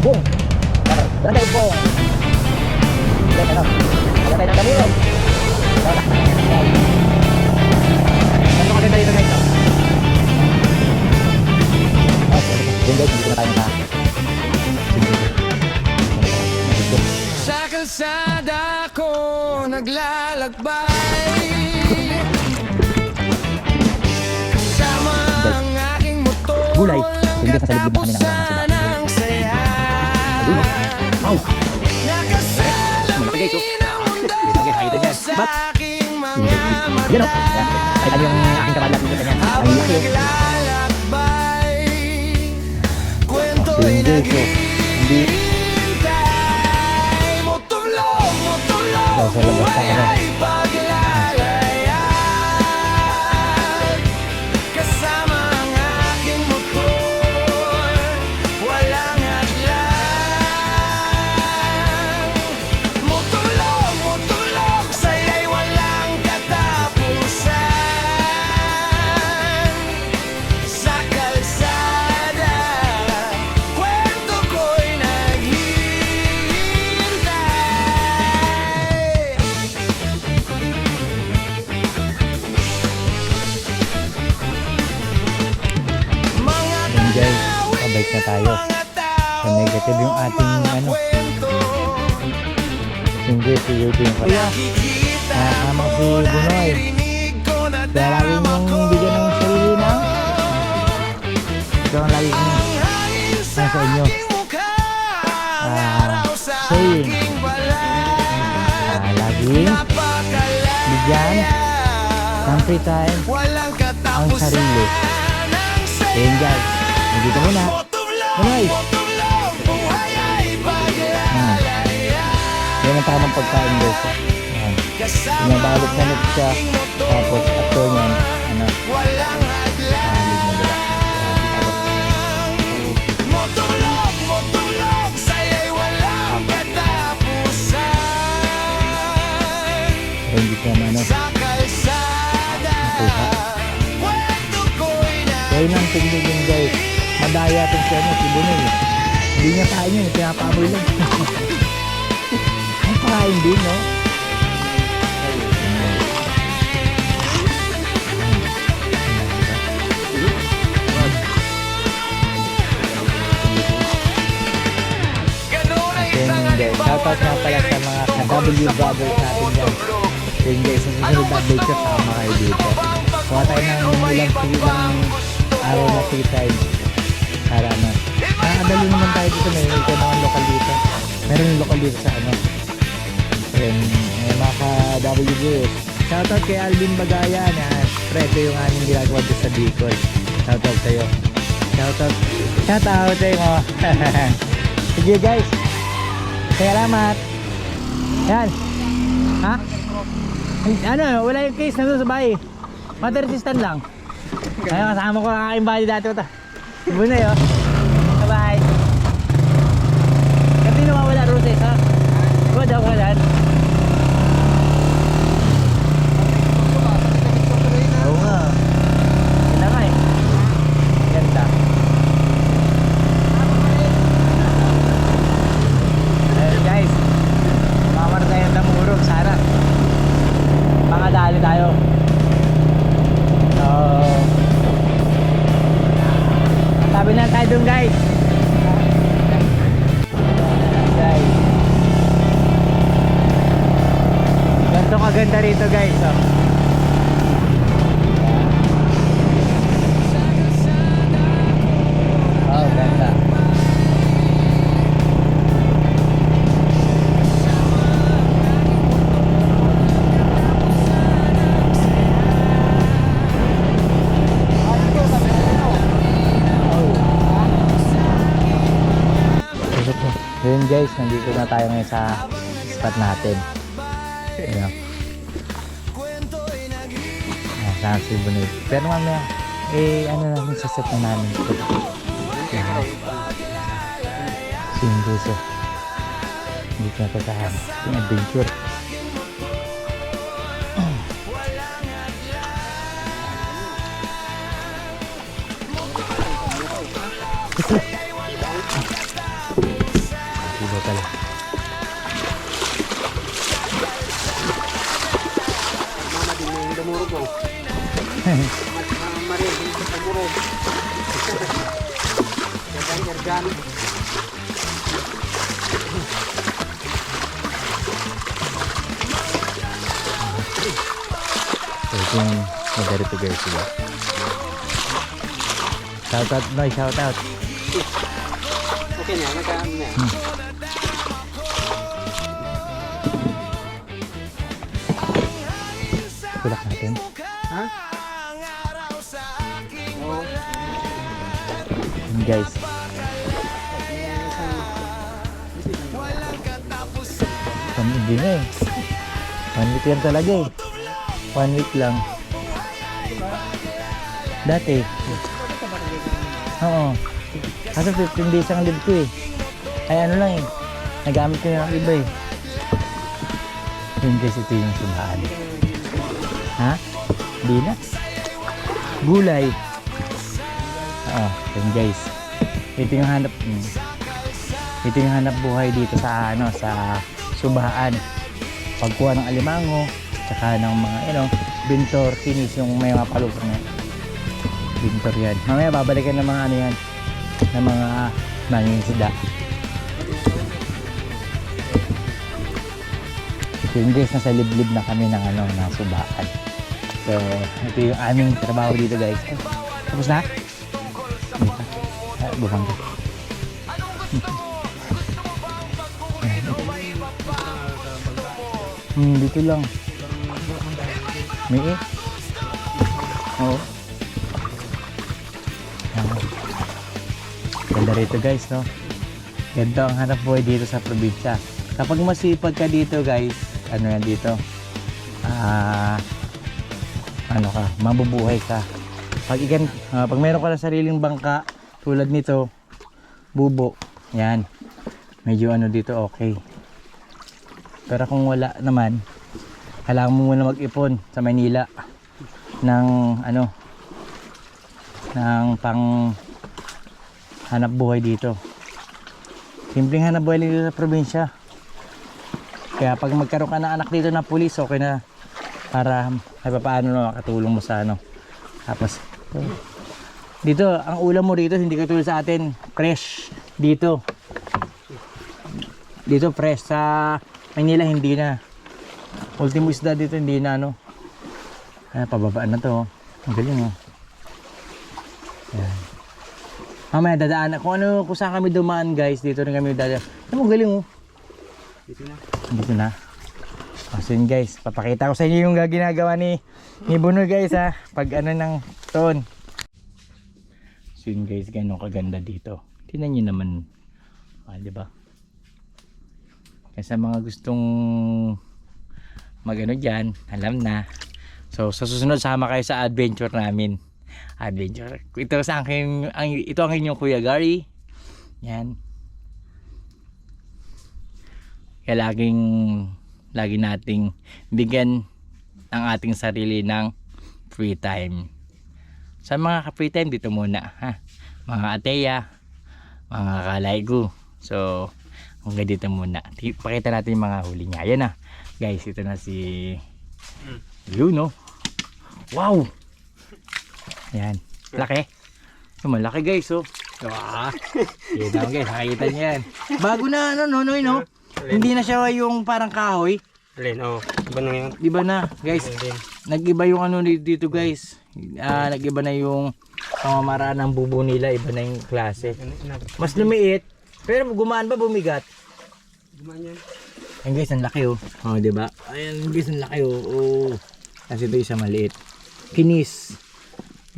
Bong. Barangay Bong. Yan ano. Wala tayo ng Danilo. Ano kaganda dito guys? Yun guys, dito na tayo sa Sa kalsada ko naglalakbay, kasama ang aking motor. gulay. Hindi ka sa liblib na kami ng Sanang saya. Nakasalamin ang mundo sa aking mga mata. Yan o. Ay, ano yung aking kamalak dito kanyan? Ang Habang laki o. naglalakbay, kwento'y Hindi ko. Hindi. naghihintay. Motulog, Sa labas na ano. buhay ay paglalayag. Kasama ang aking motor, walang hadlang. Motulog, saya'y walang katapusan. Sa kalsada, kwento ko'y naghihintay. Mga Yun guys, pabalik na tayo. mga tao, Sa negative yung ating ano. kwento. Hindi, si Yuki yung kaya. Nakikita Nakakama si mo, Bunoy. naririnig ko, Kaya lagi nadama mong ko. bigyan ng sarili na. Ito ang lagi kong Ang hangin sa nasa inyo. aking mukha, ang araw sa saying. aking balat. Laging Napakalaya, bigyan ng free time walang ang katapusan sarili. ng saya. Ayun guys, nandito muna. Bunoy! Motulog, buhay ay paglalaya. Yan ang tama ng pagkain guys. Ayan. Kasama Pinabalot na nito siya. aking motor, Tapos after nyan, ano, walang hadlang. halig na dala. Motulog, saya'y walang katapusan. Pero hindi siya ano. Sa kalsada, Nakuha. kwento ko'y Kaya nang tingin yun guys. Madaya itong siya no, si Bunoy. Hindi niya kain yun, pinapaamoy lang. Ang pakain din no. ganun ay Ayun isang yun guys. halimbawa Shoutout nga pala sa mga ka-W brothers natin dyan. So yun guys, yung susunod na update ko, sama kayo dito. Kuha tayo ng ilang araw na free time. Para ano. Nakakadali naman tayo dito. May ito naman lokal dito. Meron yung lokal dito sa ano. Ayun, may mga ka-WBS. Shoutout kay Alvin Bagayan. Preto yung aming ginagawa dito sa Bicol. Shoutout sa'yo. Shoutout. Shoutout sa'yo mo. Sige guys. Salamat. Yan. Ha? Ano, wala yung case na doon sa bahay. Water resistant lang. Ay, kasama ko ang aking body dati. Bunay oh. Bye-bye. Kasi nawawala roses ha. Huwag daw kalan. Oo nga. Ganda nga eh. Ganda. Ayun guys. Mamar tayo ng murog sana. Mga dali tayo. So, sabi na tayo dun guys. Guys. Ganito kaganda rito guys. Oh. Oh, ganda. So yun guys, nandito na tayo ngayon sa spot natin. Ayan. Ayan, saan si Bunoy. Pero mamaya, ano namin sa set na namin ito. Ayan. Sinduso. Dito na ito sa ating adventure. pala. Mama din yung damurog ko. Maria din yung damurog. Kaya organo. So ito yung madarito guys sila. Shoutout boy, shoutout. Okay na, nagkaan na. Tulak natin. Ha? Oo. Yun guys. Hindi na eh. 1 week lang talaga eh. 1 week lang. Dati. Oo. Kasi 15 days ang live ko eh. Ay ano lang eh. Nagamit ko na ng iba eh. Yun guys, ito yung simbahan. Ha? Hindi na. Gulay. Oo. Yun guys. Ito yung hanap. Ito yung hanap buhay dito sa ano, sa subahaan. Pagkuha ng alimango, tsaka ng mga, bintor, kinis, yung may mga palusong na. Bintor yan. Mamaya babalikan ng mga ano yan, ng mga mangingisda. So yun guys, nasa liblib na kami ng ano, ng subahaan. So, ito yung aming trabaho dito guys. Tapos na? Bukang ka. Dito lang. May eh. Oo. Ganda rito guys, no? Ganda ang hanap buhay dito sa probinsya. Kapag masipag ka dito guys, ano yan dito? Ano ka, mabubuhay ka. Pag meron ka na sariling bangka, tulad nito, bubo, yan. Medyo ano dito, okay. Pero kung wala naman, kailangan mo muna mag-ipon sa Maynila ng ano, ng pang hanap buhay dito. Simpleng hanap buhay dito sa probinsya. Kaya pag magkaroon ka na anak dito na pulis, okay na, para ay paano na makatulong mo sa ano. Tapos dito, ang ulam mo dito hindi katulad sa atin, fresh dito. Dito fresh, sa Manila hindi na. Ultimo isda dito hindi na ano. Kaya pababaan na to. Ang galing oh. Ayan. Mamaya dadaan kung ano, kung saan kami dumaan guys, dito rin kami dadaan. Ano mo galing oh. Dito na. Dito na. So yun guys, papakita ko sa inyo yung ginagawa ni Bunoy guys ha. Pag ano ng ton. So yun guys, ganun kaganda dito. Tingnan nyo naman. Diba? Kaya sa mga gustong magano dyan, alam na. So sa susunod, sama kayo sa adventure namin. Adventure. Ito sa akin, ito ang inyong Kuya Gary. Yan. Kaya lagi nating bigyan ang ating sarili ng free time. Sa mga free time dito muna, ha. Mga ateya, mga kalaygo. So hanggang dito muna. Pakita natin yung mga huli niya. Ayan na. Guys, ito na si Luno. Wow! Ayan. Laki. Malaki guys, oh. Kita mo guys, nakikita niyo yan. Bago na ano, Nonoy, no? Hindi na siya yung parang kahoy. Alin, oh. Iba na ngayon. Iba na, guys. Nag-iba yung ano dito, guys. Nag-iba na yung pamamaraan ng bubo nila. Iba na yung klase. Mas lumiit. Pero gumaan ba, bumigat? Gumaan yan. Ayan guys, ang laki oh. Oh, diba? Ayan guys, ang laki oh. Oh. Kasi ito isa maliit. Kinis.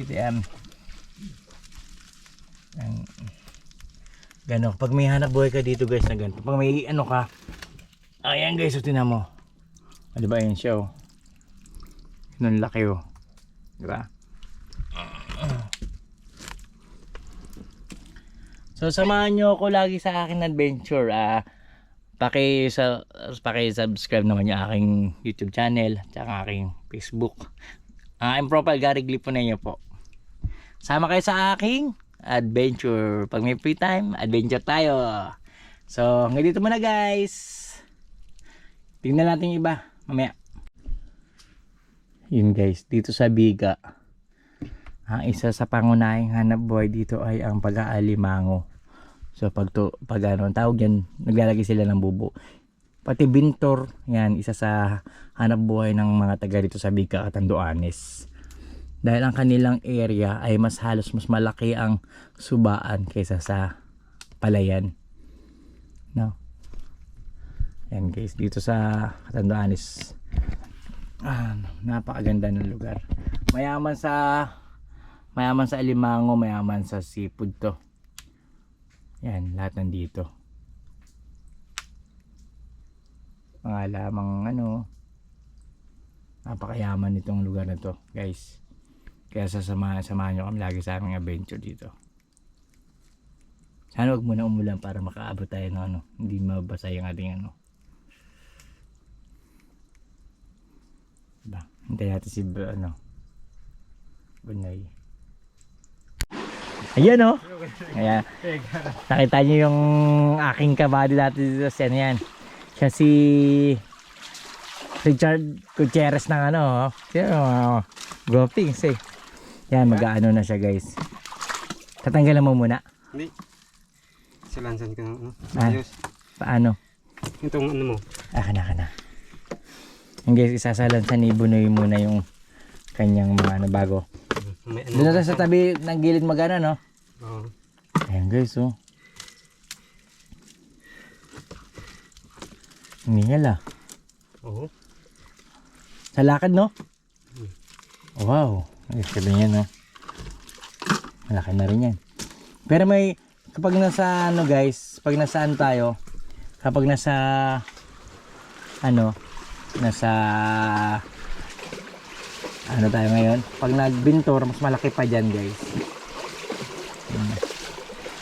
Ito yan. Gano, pag may hanap buhay ka dito guys na ganito. Pag may ano ka. Ayan guys, so tinan mo. Oh, diba ayan siya oh. Yun ang laki oh. Diba? So samahan nyo ako lagi sa aking adventure. Paki-subscribe naman yung aking YouTube channel at aking Facebook. Ang profile Gary Gliponeo po. Sama kayo sa aking adventure. Pag may free time, adventure tayo. So hanggang dito muna guys. Tingnan natin yung iba mamaya. Yun guys, dito sa Biga, ang isa sa pangunahing hanap buhay dito ay ang pag-aalimango. So pag ano tawag yan, naglalagay sila ng bubo. Pati bintor, yan isa sa hanap buhay ng mga taga dito sa Biga, Catanduanes. Dahil ang kanilang area ay mas malaki ang subaan kaysa sa palayan. No. Yan guys, dito sa Catanduanes. Napakaganda ng lugar. Mayaman sa alimango, mayaman sa seafood to. Yan, lahat nandito. Mga lamang napakayaman nitong lugar na to, guys. Kaya samahan nyo kami lagi sa aming adventure dito. Sana wag muna umulan para makaabot tayo ng hindi mabasa yung ating Diba? Hintayin natin si Bunay. Ayan o. Ayan. Nakita nyo yung aking kabady dati dito sa yan. Siya si Richard Gutierrez ng Gropings eh. Yan, mag-aano na siya guys. Tatanggalan mo muna. Hindi. Silansan ko ng Ayos. Paano? Itong mo. Kana. Yung guys, isasalansan ni Bunoy muna yung kanyang mga bago. Doon natin sa tabi ng gilid magana, no? Oo. Ayan guys, oh. Ningal Oo. Sa lakad, no? Wow. Ay, sabi niya, no? Malaki na rin yan. Pero may, kapag nasa guys, pag nasaan tayo, kapag nasa tayo ngayon, pag nagbintor, mas malaki pa dyan guys.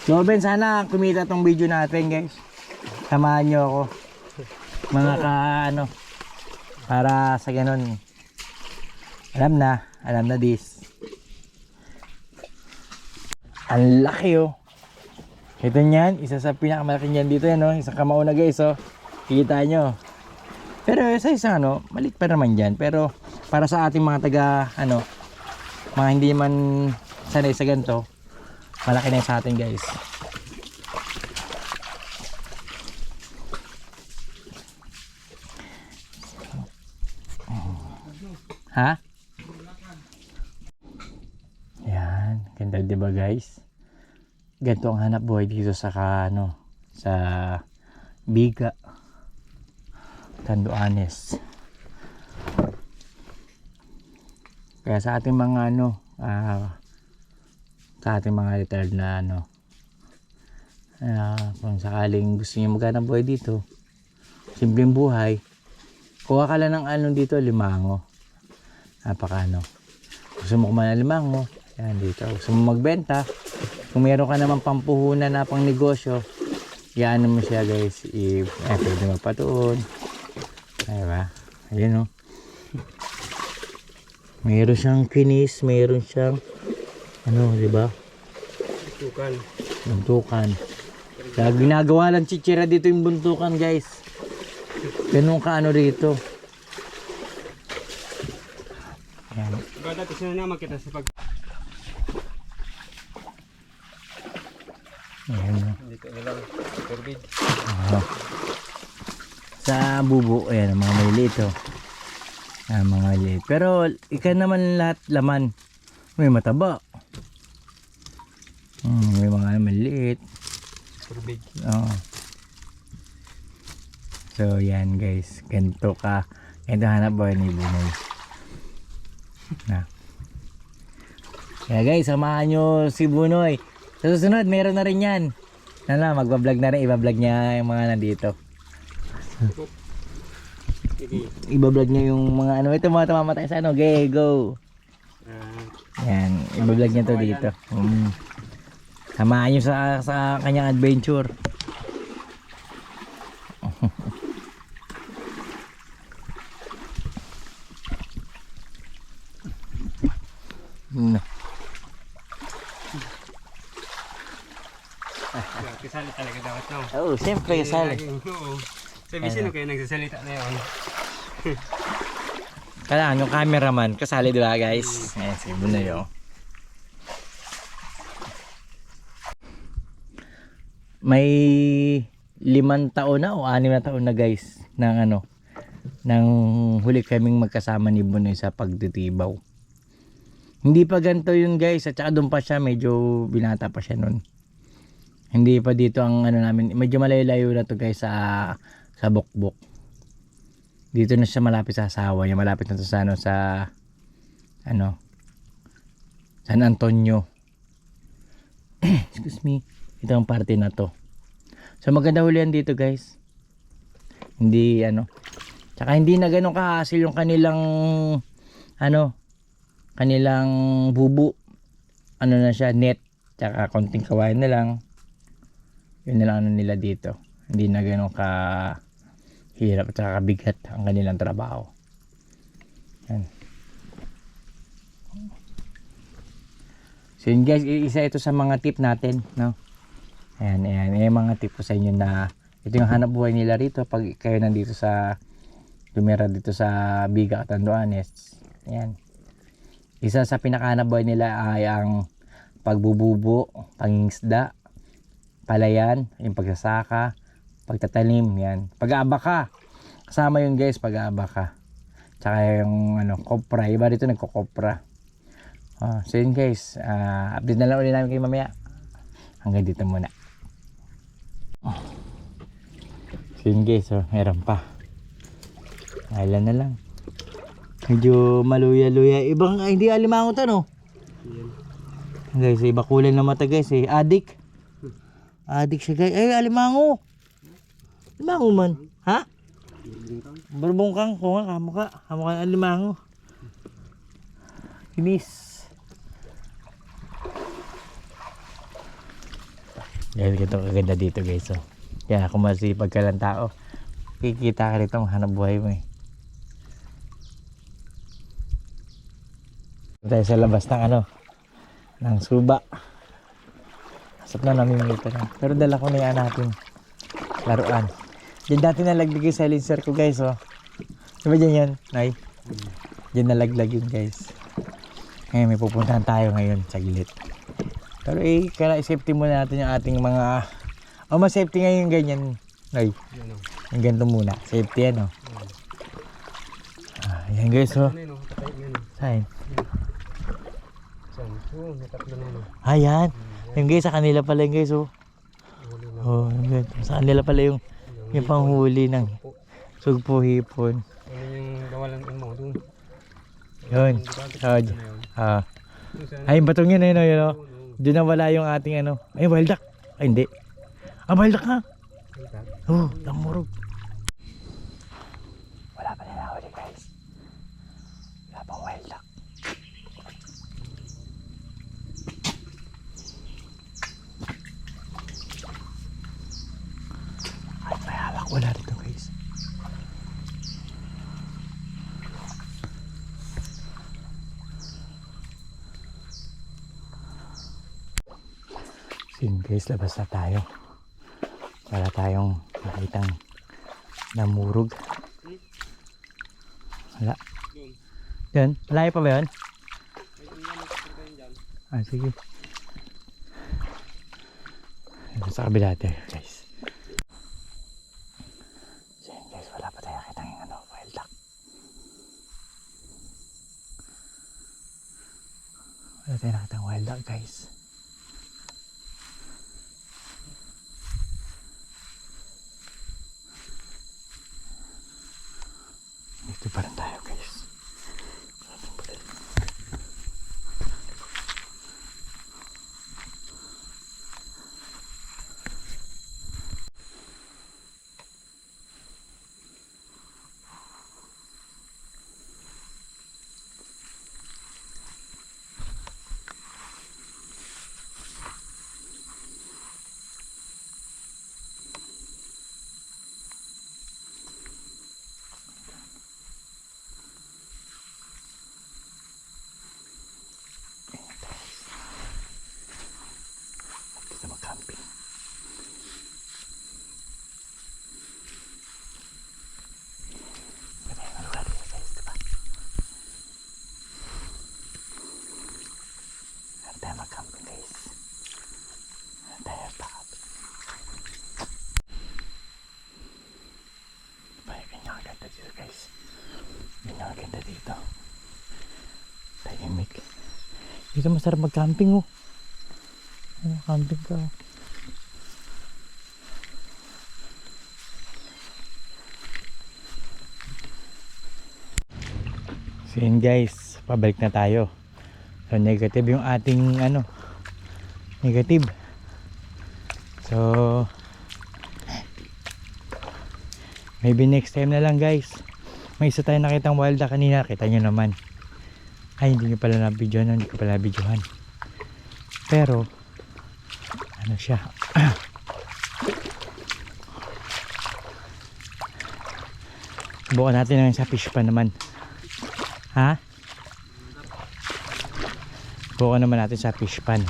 So Ben, sana kumita tong video natin guys. Samahan nyo ako mga para sa ganun alam na this. Ang laki oh. Ito niyan, isa sa pinakamalaki niyan dito yan, isang kamao na guys oh. Kita nyo. Pero sa isa maliit pa naman dyan. Pero para sa ating mga taga mga hindi man sanay sa ganito, malaki na sa atin guys. Ha? Yan, ganda diba guys? Ganito ang hanap buhay dito sa sa Biga, Catanduanes. Kaya sa ating mga sa ating mga retired na kung sakaling gusto niyo maghanap buhay dito, simpleng buhay, kuha ka lang ng dito, limango. Napaka gusto mo kumain ng limango, yan dito. Gusto mo magbenta, kung meron ka naman pampuhunan na pang negosyo, yan mo siya guys. Pwede magpatuon. Diba? Ayan o. Meron siyang kinis, meron siyang diba? Buntukan. Kaya ginagawa lang chichira dito yung buntukan guys. Ganun ka rito. Ayan. Dati sila naman kita sa pag... Ayan. Dito nilang turbid. Sa bubo, ayan, mga maliliit mga maliliit. Pero ikan naman lahat laman. May mataba. May mga maliliit. Turbid. So yan guys, ganito hanap buhay ni Bunoy. Kaya guys, samahan nyo si Bunoy. Sa susunod, meron na rin yan. Magbablog na rin, ibablog niya yung mga nandito. Ibablog niya yung mga ito mga tamamatay sa okay, go. Yan, ibablog niya to dito. Samahan nyo sa kanyang adventure. Kisali talaga dapat Oo, Oo, siyempre kasali. Oo. Sabi sino kayo nagsasalita na yun? Kailangan yung cameraman kasali, di ba guys? Ayan, sige mo na yun. May 5 taon na o 6 na taon na guys ng nang huli kaming magkasama ni Bunoy sa pagtitibaw. Hindi pa ganito yun guys, at saka doon pa siya, medyo binata pa siya nun. Hindi pa dito ang namin, medyo malayo-layo na to guys sa Bukbok. Dito na siya malapit sa asawa niya, malapit na to sa San Antonio. Excuse me. Ito ang parte na to. So maganda hulihan dito guys. Hindi tsaka hindi na ganun kahasil yung kanilang kanilang bubu. Na siya, net. Tsaka konting kawain na lang. Yun na lang nila dito. Hindi na ganun ka hirap at saka kabigat ang kanilang trabaho. Yan. So yun guys, isa ito sa mga tip natin, no? Ayan, yung mga tip ko sa inyo na ito yung hanap buhay nila rito pag kayo nandito tumira dito sa Biga at Andoanes. Ayan. Isa sa pinakahanap buhay nila ay ang pagbububo, pangingisda, palayan, yung pagsasaka, pagtatanim, yan. Pag-aabaka. Kasama yun guys, pag-aabaka. Tsaka yung kopra, iba dito nagko-kopra. So yun guys, update na lang ulit namin kayo mamaya. Hanggang dito muna. So yun guys, meron pa. Ilan na lang. Medyo maluya-luya. Ibang, hindi alimango to, no? Guys, iba kulay na mata guys, adik. Adik siya guys. Ay, alimango. Alimango man. Ha? Barbong kang ko nga, kamukha alimango. Kinis. Yan, ganito kaganda dito guys. Yan, kung masipag ka lang tao, kikita ka rito, mahanap buhay mo eh. Tayo sa labas ng ng suba. Asap na namimilita na. Pero dala ko na yan natin laruan. Diyan dati nalaglag yung silencer ko guys. Diba dyan yan? Nay? Diyan nalaglag yun guys. Ngayon may pupuntahan tayo ngayon sa gilid. Pero kaya safety muna natin yung ating mga mas safety ngayon ganyan. Nay? Yung ganito muna. Safety yan guys. Saan? Ayan. Yung guys, sa kanila pala yung guys. Sa kanila pala yung panghuli ng sugpo hipon. Yung gawalan mo doon. Yun. Ay, yung batong yun. Doon na wala yung ating Ay, wild duck. Ay, hindi. Wild duck ha. Lamurog. Wala pa nila huli guys. Wala pang wild duck. Wala dito guys. Sin guys, labas na tayo. Wala tayong makitang namurog. Wala. Yan, malayo pa ba yun? Sige. Sa kabila tayo guys. Wala pa tayo nakitang wild duck. Wala tayo nakitang wild duck guys. Dito pa rin tayo guys. Ganda dito. Tahimik. Dito masarap mag-camping oh. Camping ka. So yun guys, pabalik na tayo. So negative yung ating negative. So maybe next time na lang guys. May isa tayo nakitang wild duck kanina, kita nyo naman. Ay, hindi nyo pala na-videohan, hindi ko pala na-videohan. Pero ano siya, buo natin naman sa fish pan naman. Ha? Buo naman natin sa fish pan,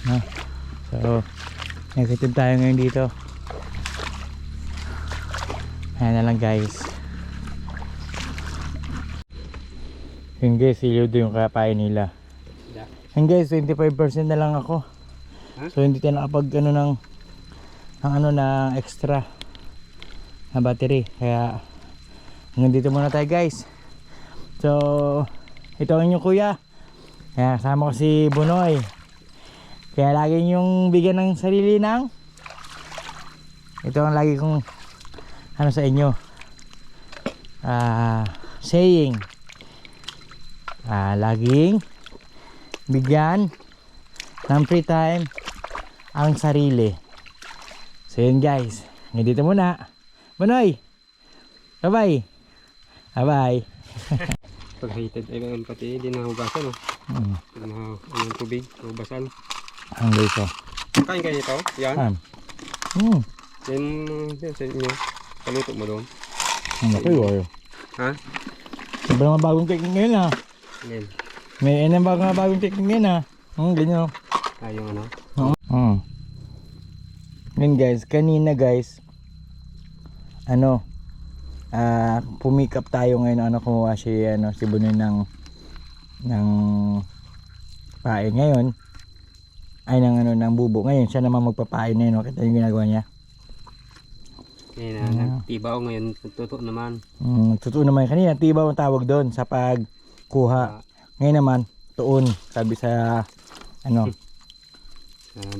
no? So negative tayo ngayon dito. Ayan na lang guys. Yun guys, silyodo yung kapain nila. Yun guys, 25% na lang ako. So hindi tayo nakapag ng extra na battery. Kaya hanggang dito muna tayo guys. So ito ang inyong kuya. Kaya kasama ko si Bunoy. Kaya lagi yung bigyan ng sarili ng ito ang lagi kong sa inyo saying, laging bigyan ng free time ang sarili. So yun guys, dito muna. Bunoy, bye bye. Bye bye. Pag heated ay pati di nahugasan ang tubig, hugasan. Ang guys oh. Kain kayo ito? Yan. Yan sa inyo. Paluto mo doon. Ano ko yun? Ha? Sobrang bagong technique ngayon ha. Yan. May bagong technique ngayon ha. Ganyan o. Yung ano? Ngayon guys, kanina guys, pumikap tayo ngayon, kumuha si Bunoy ng pain ngayon. Ay ng bubo. Ngayon siya naman magpapain na yun. Kita yung ginagawa niya. Nagtibaw ngayon, tuto naman. Tuto naman kanina, tibaw ang tawag doon sa pagkuha. Ngayon naman, tuon, sabi sa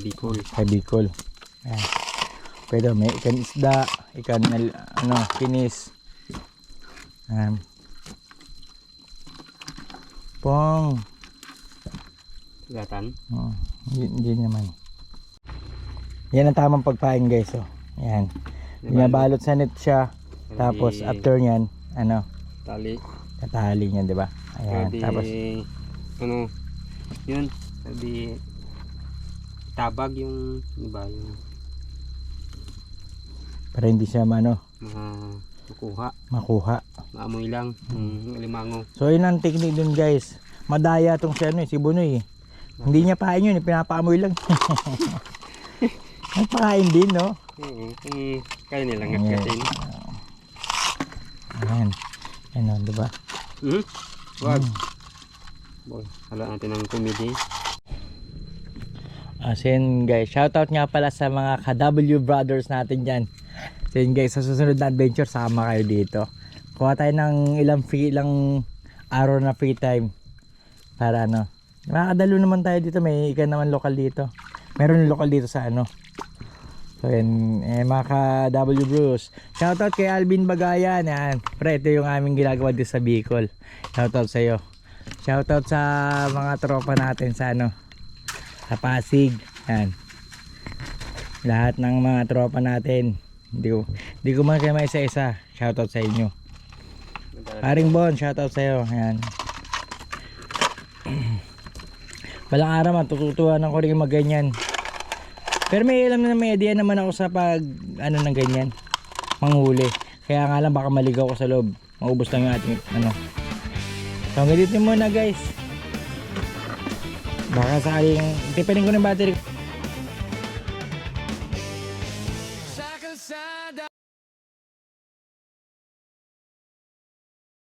Bicol. Sa Bicol. Ayan. Pwede may ikan isda, ikan kinis. Pong. Gatan. Hindi naman. Yan ang tamang pagpain guys oh. Ayan. Binabalot sa net siya. Tapos after nyan, Tali. Tatali niya, di ba? Ayan. Sabi, Tapos yun, sabi tabag yung, di ba, yung para hindi siya makuha. Maamoy lang, limango. So yun ang technique dun guys. Madaya tong si Bunoy. Hindi niya pain yun, pinapaamoy lang. Ang pakain din, no? Kaya nilang ngakatin. Ayan. Ayan, diba? Wag. Boy, hala natin ng comedy. So yun guys, shoutout nga pala sa mga ka-W brothers natin dyan. So yun guys, sa susunod na adventure, sama kayo dito. Kuha tayo ng ilang araw na free time. Para makakadalo naman tayo dito. May ikan naman lokal dito. Meron lokal dito sa So yan, mga ka-W Bros. Shoutout kay Alvin Bagayan. Yan. Pre, ito yung aming ginagawa dito sa Bicol. Shoutout sa iyo. Shoutout sa mga tropa natin sa sa Pasig. Yan. Lahat ng mga tropa natin. Hindi ko man kayo maisa-isa. Shoutout sa inyo. Paring Bon, shoutout sa iyo. Yan. Balang araw matututuan ako rin magganyan. Pero may alam na may idea naman ako sa ng ganyan, manghuli. Kaya nga lang baka maligaw ko sa loob. Maubos lang yung ating So hanggang dito muna guys. Baka sakaling tipanin ko ng battery.